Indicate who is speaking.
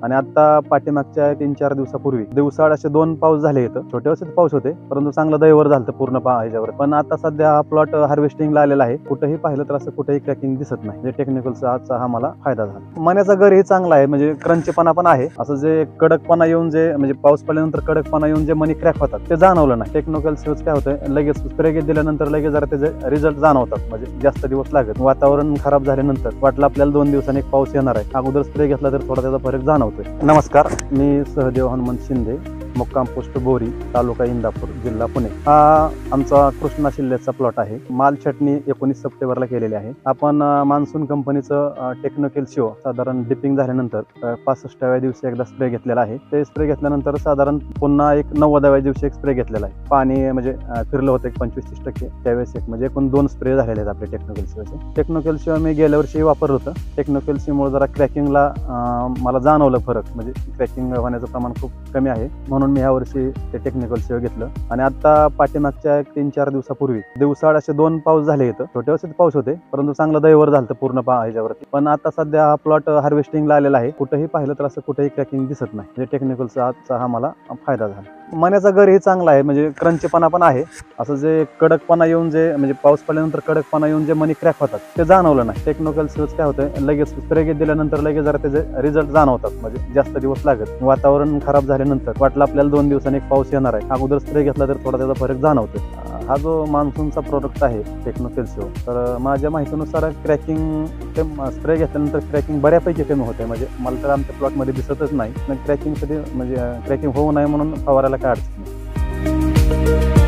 Speaker 1: आणि आता पाठीमागच्या 3-4 दिवसापूर्वी दिवसाआड असे 2 पाऊस झाले. इथं छोटे असे पाऊस होते, परंतु चांगलं दैवर झालं पूर्ण ह्याच्यावर. पण आता सध्या हा प्लॉट हार्वेस्टिंगला आलेला आहे. कुठेही पाहिलं तर असं कुठेही क्रॅकिंग दिसत नाही. म्हणजे टेक्निकलचा आजचा हा मला फायदा झाला. मण्याचा गर हे चांगला आहे, म्हणजे क्रंचीपणा पण आहे. असं जे कडकपणा येऊन जे म्हणजे पाऊस पडल्यानंतर कडकपणा येऊन जे मनी क्रॅक होतात ते जाणवलं नाही. टेक्निकल सीड्स काय होतं, लगेच स्प्रे दिल्यानंतर लगेच जरा त्याचे रिझल्ट जाणवतात. म्हणजे जास्त दिवस लागत. वातावरण खराब झाल्यानंतर वाटलं आपल्याला 2 दिवसांनी एक पाऊस येणार आहे, अगोदर स्प्रे घेतला तर थोडा त्याचा फरक जाणवतोय. नमस्कार, मी सहदेव हनुमंत शिंदे, मुक्काम पोस्ट बोरी, तालुका इंदापूर, जिल्हा पुणे. हा आमचा कृष्णा शिल्लेचा प्लॉट आहे. माल छटणी 19 सप्टेंबरला केलेली आहे. आपण मान्सून कंपनीचं टेक्निकल शिओ साधारण डिपिंग झाल्यानंतर 65व्या दिवशी एकदा स्प्रे घेतलेला आहे. ते स्प्रे घेतल्यानंतर साधारण पुन्हा एक 90व्या दिवशी एक स्प्रे घेतलेला आहे. पाणी म्हणजे फिरलं होतं 25-30%. त्यावेळेस एक म्हणजे एकूण 2 स्प्रे झालेले आहेत आपले टेक्निकल शिओचे. टेक्निकल शिओ मी गेल्या वर्षी वापरलं होतं. टेक्निकल शिओमुळे जरा क्रॅकिंगला मला जाणवलं फरक, म्हणजे क्रॅकिंग होण्याचं प्रमाण खूप कमी आहे. म्हणून मी ह्या वर्षी ते टेक्निकल शिओ घेतलं. आणि आता पाठीमागच्या 3-4 दिवसापूर्वी दिवसाआड असे 2 पाऊस झाले. इथं छोटे असे पाऊस होते, परंतु चांगलं दैवर झालं पूर्ण ह्याच्यावरती. पण आता सध्या हा प्लॉट हार्वेस्टिंगला आलेला आहे. कुठेही पाहिलं तर असं कुठेही क्रॅकिंग दिसत नाही. म्हणजे टेक्निकलचा आजचा हा मला फायदा झाला. मण्याचा गर हे चांगला आहे, म्हणजे क्रंचीपणा पण आहे. असं जे कडकपणा येऊन जे म्हणजे पाऊस पडल्यानंतर कडकपणा येऊन जे मनी क्रॅक होतात ते जाणवलं नाही. टेक्निकल सीड्स काय होतं, लगेच स्प्रे दिल्यानंतर लगेच जरा त्याचे रिझल्ट जाणवतात. म्हणजे जास्त दिवस लागत. वातावरण खराब झाल्यानंतर वाटलं आपल्याला 2 दिवसांनी एक पाऊस येणार आहे, अगोदर स्प्रे घेतला तर थोडा त्याचा फरक जाणवतोय. हा जो मान्सूनचा प्रोडक्ट आहे टेक्निकल शिओ, तर माझ्या माहितीनुसार क्रॅकिंग स्प्रे घेतल्यानंतर क्रॅकिंग बऱ्यापैकी कमी होते. म्हणजे मला तर आमच्या प्लॉटमध्ये दिसतच नाही. क्रॅकिंग कधी म्हणजे क्रॅकिंग होऊ नये म्हणून फवारायला काय अडचण नाही.